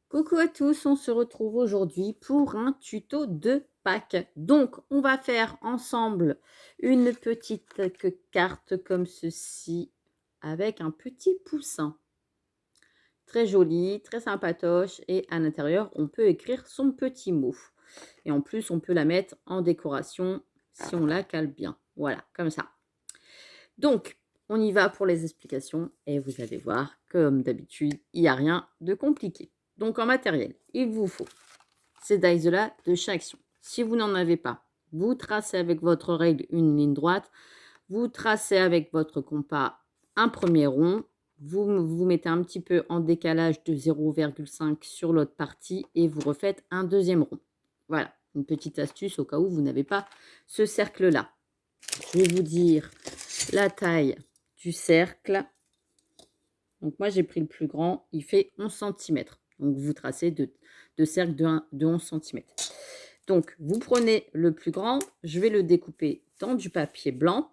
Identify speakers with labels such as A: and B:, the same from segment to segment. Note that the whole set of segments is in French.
A: Coucou à tous, on se retrouve aujourd'hui pour un tuto de Pâques. Donc, on va faire ensemble une petite carte comme ceci avec un petit poussin. Très joli, très sympatoche et à l'intérieur, on peut écrire son petit mot. Et en plus, on peut la mettre en décoration si on la cale bien. Voilà, comme ça. Donc, on y va pour les explications et vous allez voir, comme d'habitude, il n'y a rien de compliqué. Donc, en matériel, il vous faut ces dies-là de chaque action. Si vous n'en avez pas, vous tracez avec votre règle une ligne droite, vous tracez avec votre compas un premier rond, vous mettez un petit peu en décalage de 0,5 sur l'autre partie et vous refaites un deuxième rond. Voilà, une petite astuce au cas où vous n'avez pas ce cercle-là. Je vais vous dire la taille du cercle. Donc moi j'ai pris le plus grand, il fait 11 cm. Donc vous tracez deux cercles de 11 cm. Donc vous prenez le plus grand, je vais le découper dans du papier blanc.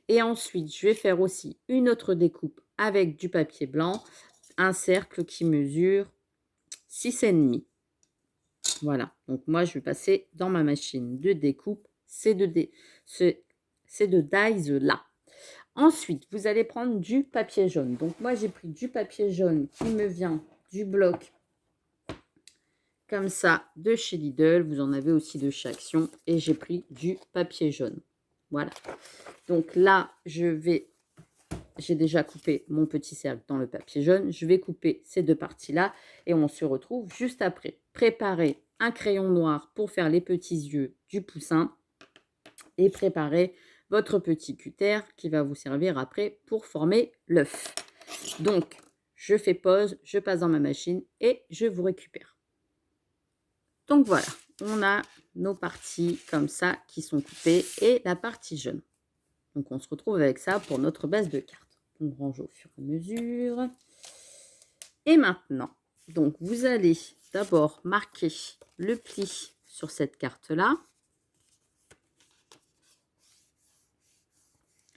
A: Et ensuite je vais faire aussi une autre découpe avec du papier blanc, un cercle qui mesure 6,5. Voilà, donc moi je vais passer dans ma machine de découpe ces deux dies là. Ensuite, vous allez prendre du papier jaune. Donc, moi, j'ai pris du papier jaune qui me vient du bloc comme ça de chez Lidl. Vous en avez aussi de chez Action. Et j'ai pris du papier jaune. Voilà. Donc là, j'ai déjà coupé mon petit cercle dans le papier jaune. Je vais couper ces deux parties-là et on se retrouve juste après. Préparez un crayon noir pour faire les petits yeux du poussin et préparez votre petit cutter qui va vous servir après pour former l'œuf. Donc, je fais pause, je passe dans ma machine et je vous récupère. Donc voilà, on a nos parties comme ça qui sont coupées et la partie jaune. Donc on se retrouve avec ça pour notre base de carte. On range au fur et à mesure. Et maintenant, donc vous allez d'abord marquer le pli sur cette carte-là.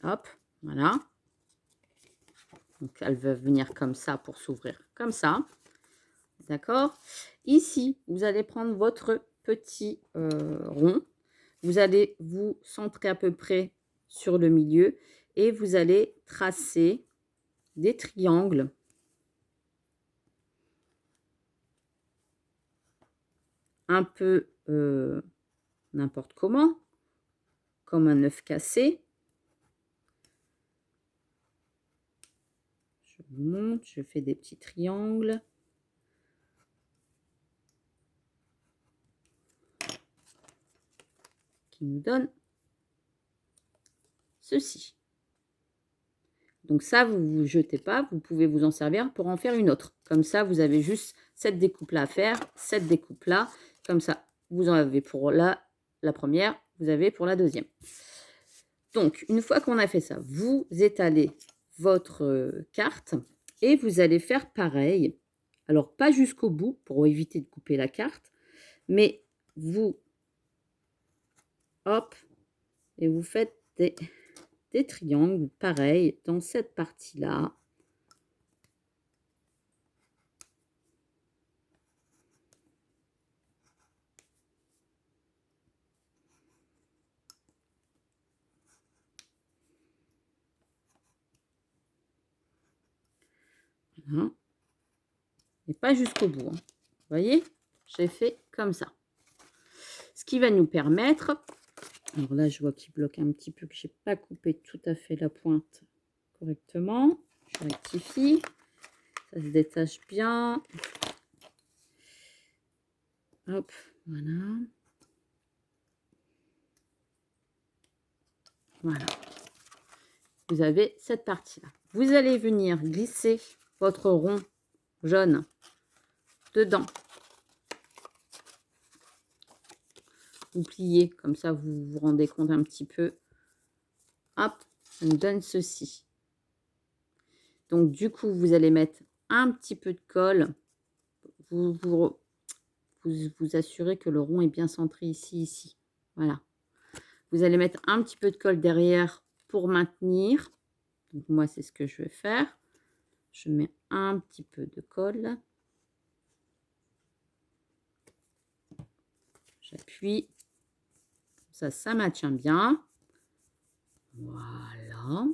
A: Hop, voilà. Donc, elle va venir comme ça pour s'ouvrir comme ça. D'accord? Ici, vous allez prendre votre petit rond. Vous allez vous centrer à peu près sur le milieu et vous allez tracer des triangles un peu n'importe comment, comme un œuf cassé. Je vous montre, je fais des petits triangles. Qui nous donne ceci. Donc ça, vous ne vous jetez pas, vous pouvez vous en servir pour en faire une autre. Comme ça, vous avez juste cette découpe-là à faire, cette découpe-là. Comme ça, vous en avez pour la première, vous avez pour la deuxième. Donc, une fois qu'on a fait ça, vous étalez votre carte et vous allez faire pareil. Alors, pas jusqu'au bout pour éviter de couper la carte, mais vous, hop, et vous faites des triangles, pareil, dans cette partie-là. Voilà. Et pas jusqu'au bout. Hein. Vous voyez, j'ai fait comme ça. Ce qui va nous permettre... Alors là, je vois qu'il bloque un petit peu, que je n'ai pas coupé tout à fait la pointe correctement. Je rectifie. Ça se détache bien. Hop, voilà. Voilà. Vous avez cette partie-là. Vous allez venir glisser votre rond jaune dedans. Vous pliez, comme ça vous vous rendez compte un petit peu. Hop, ça nous donne ceci. Donc du coup, vous allez mettre un petit peu de colle. Vous assurez que le rond est bien centré ici. Voilà. Vous allez mettre un petit peu de colle derrière pour maintenir. Donc moi, c'est ce que je vais faire. Je mets un petit peu de colle. J'appuie. Ça maintient bien. Voilà.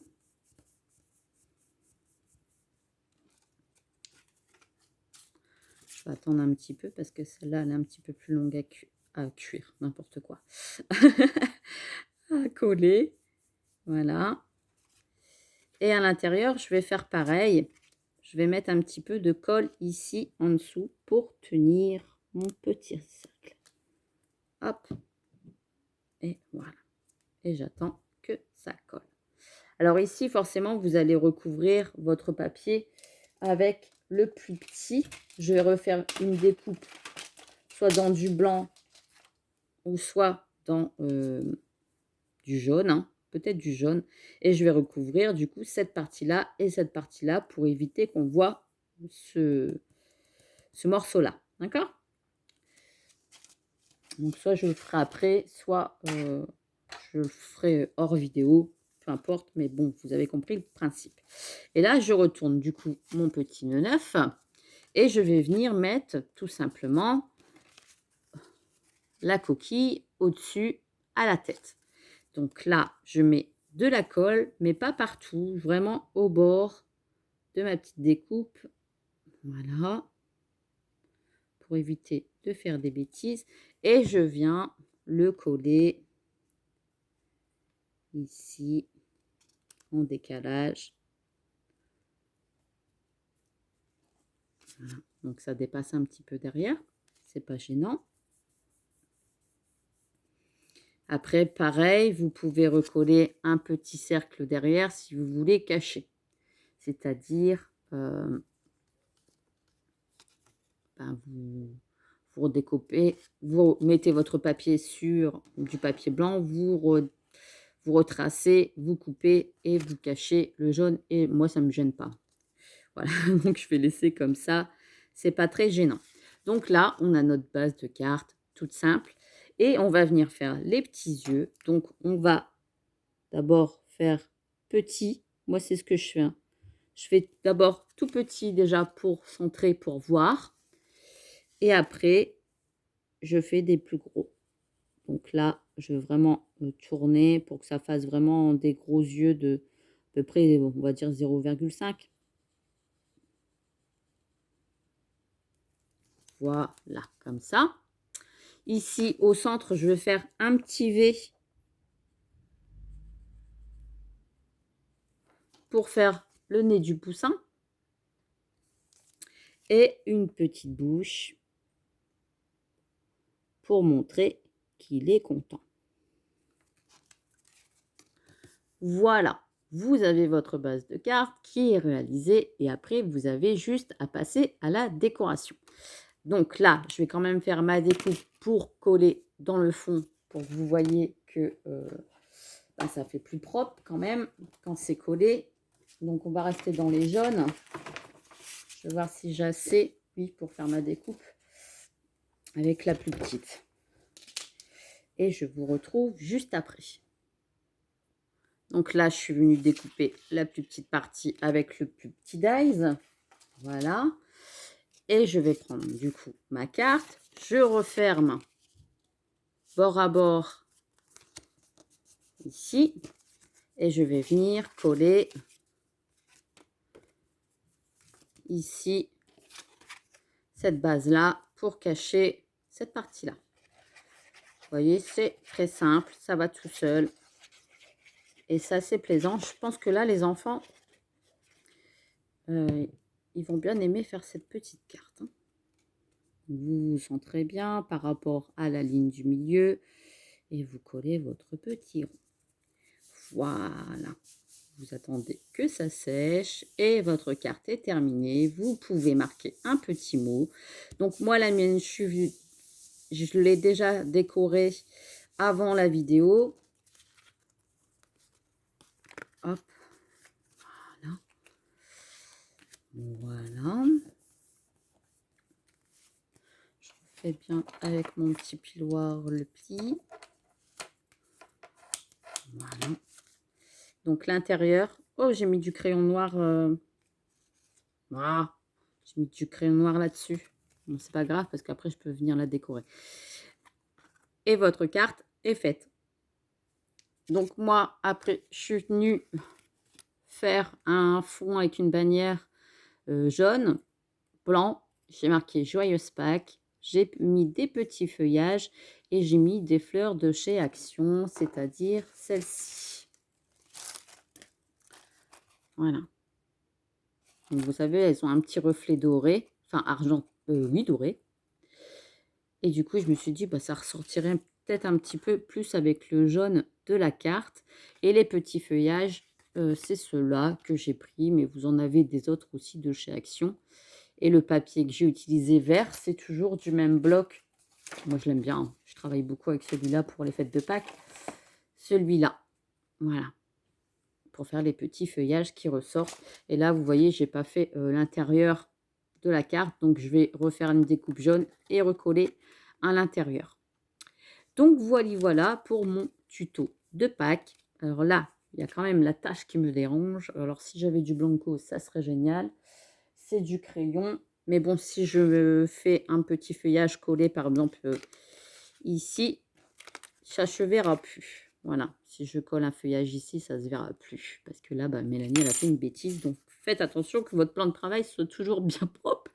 A: Je vais attendre un petit peu parce que celle-là, elle est un petit peu plus longue à cuire. N'importe quoi. À coller. Voilà. Et à l'intérieur, je vais faire pareil. Je vais mettre un petit peu de colle ici en dessous pour tenir mon petit cercle. Hop. Et voilà. Et j'attends que ça colle. Alors ici, forcément, vous allez recouvrir votre papier avec le plus petit. Je vais refaire une découpe, soit dans du blanc ou soit dans du jaune, hein, peut-être du jaune. Et je vais recouvrir du coup cette partie-là et cette partie-là pour éviter qu'on voit ce morceau-là. D'accord? Donc soit je le ferai après, soit je le ferai hors vidéo, peu importe, mais bon, vous avez compris le principe. Et là, je retourne du coup mon petit nœud neuf et je vais venir mettre tout simplement la coquille au-dessus à la tête. Donc là, je mets de la colle, mais pas partout, vraiment au bord de ma petite découpe. Voilà. Pour éviter de faire des bêtises. Et je viens le coller ici en décalage. Voilà. Donc ça dépasse un petit peu derrière. C'est pas gênant. Après, pareil, vous pouvez recoller un petit cercle derrière si vous voulez cacher. C'est-à-dire, ben vous redécoupez, vous mettez votre papier sur du papier blanc, vous retracez, vous coupez et vous cachez le jaune. Et moi, ça ne me gêne pas. Voilà, donc je vais laisser comme ça. C'est pas très gênant. Donc là, on a notre base de cartes toute simple. Et on va venir faire les petits yeux. Donc, on va d'abord faire petit. Moi, c'est ce que je fais. Hein. Je fais d'abord tout petit déjà pour centrer, pour voir. Et après, je fais des plus gros. Donc là, je vais vraiment tourner pour que ça fasse vraiment des gros yeux de à peu près, on va dire 0,5. Voilà, comme ça. Ici, au centre, je vais faire un petit V pour faire le nez du poussin. Et une petite bouche pour montrer qu'il est content. Voilà, vous avez votre base de cartes qui est réalisée et après, vous avez juste à passer à la décoration. Donc là, je vais quand même faire ma découpe pour coller dans le fond pour que vous voyez que ben, ça fait plus propre quand même quand c'est collé. Donc, on va rester dans les jaunes. Je vais voir si j'ai assez, oui, pour faire ma découpe avec la plus petite. Et je vous retrouve juste après. Donc là, je suis venue découper la plus petite partie avec le plus petit dies. Voilà. Et je vais prendre du coup ma carte. Je referme bord à bord ici. Et je vais venir coller ici cette base-là pour cacher cette partie-là. Vous voyez, c'est très simple. Ça va tout seul. Et ça, c'est plaisant. Je pense que là, les enfants, ils vont bien aimer faire cette petite carte. Hein. Vous centrez bien par rapport à la ligne du milieu et vous collez votre petit rond. Voilà. Vous attendez que ça sèche et votre carte est terminée. Vous pouvez marquer un petit mot. Donc moi, la mienne, je l'ai déjà décorée avant la vidéo. Hop. Voilà. Voilà. Je fais bien avec mon petit piloir le pli. Voilà. Donc l'intérieur. Oh, j'ai mis du crayon noir. Voilà. J'ai mis du crayon noir là-dessus. Bon, c'est pas grave parce qu'après je peux venir la décorer. et votre carte est faite. Donc moi, après, je suis venue faire un fond avec une bannière jaune, blanc. J'ai marqué Joyeuse Pâques. J'ai mis des petits feuillages et j'ai mis des fleurs de chez Action, c'est-à-dire celle-ci. Voilà. Donc vous savez, elles ont un petit reflet doré, enfin argent, oui, doré. Et du coup, je me suis dit, bah, ça ressortirait peut-être un petit peu plus avec le jaune de la carte. Et les petits feuillages, c'est ceux-là que j'ai pris, mais vous en avez des autres aussi de chez Action. Et le papier que j'ai utilisé vert, c'est toujours du même bloc. Moi, je l'aime bien, hein. Je travaille beaucoup avec celui-là pour les fêtes de Pâques. Celui-là, voilà, pour faire les petits feuillages qui ressortent. Et là, vous voyez, j'ai pas fait l'intérieur de la carte, donc je vais refaire une découpe jaune et recoller à l'intérieur. Donc voilà pour mon tuto de Pâques. Alors là, il y a quand même la tache qui me dérange. Alors si j'avais du blanco, ça serait génial. C'est du crayon. Mais bon, si je fais un petit feuillage collé, par exemple, ici, ça se verra plus. Voilà, si je colle un feuillage ici, ça se verra plus. Parce que là, bah, Mélanie, elle a fait une bêtise. Donc, faites attention que votre plan de travail soit toujours bien propre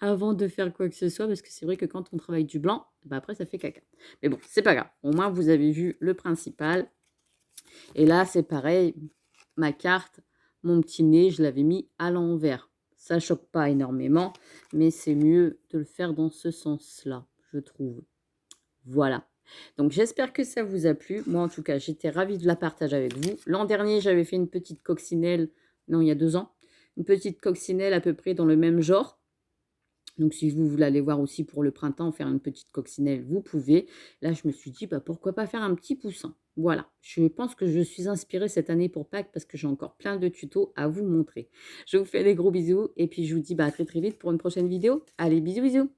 A: avant de faire quoi que ce soit. Parce que c'est vrai que quand on travaille du blanc, bah, après, ça fait caca. Mais bon, c'est pas grave. Au moins, vous avez vu le principal. Et là, c'est pareil. Ma carte, mon petit nez, je l'avais mis à l'envers. Ça choque pas énormément, mais c'est mieux de le faire dans ce sens-là, je trouve. Voilà. Donc, j'espère que ça vous a plu. Moi, en tout cas, j'étais ravie de la partager avec vous. L'an dernier, j'avais fait une petite coccinelle. Non, il y a 2 ans. Une petite coccinelle à peu près dans le même genre. Donc, si vous voulez aller voir aussi pour le printemps, faire une petite coccinelle, vous pouvez. Là, je me suis dit, bah, pourquoi pas faire un petit poussin. Voilà, je pense que je suis inspirée cette année pour Pâques parce que j'ai encore plein de tutos à vous montrer. Je vous fais des gros bisous et puis je vous dis bah, à très très vite pour une prochaine vidéo. Allez, bisous bisous.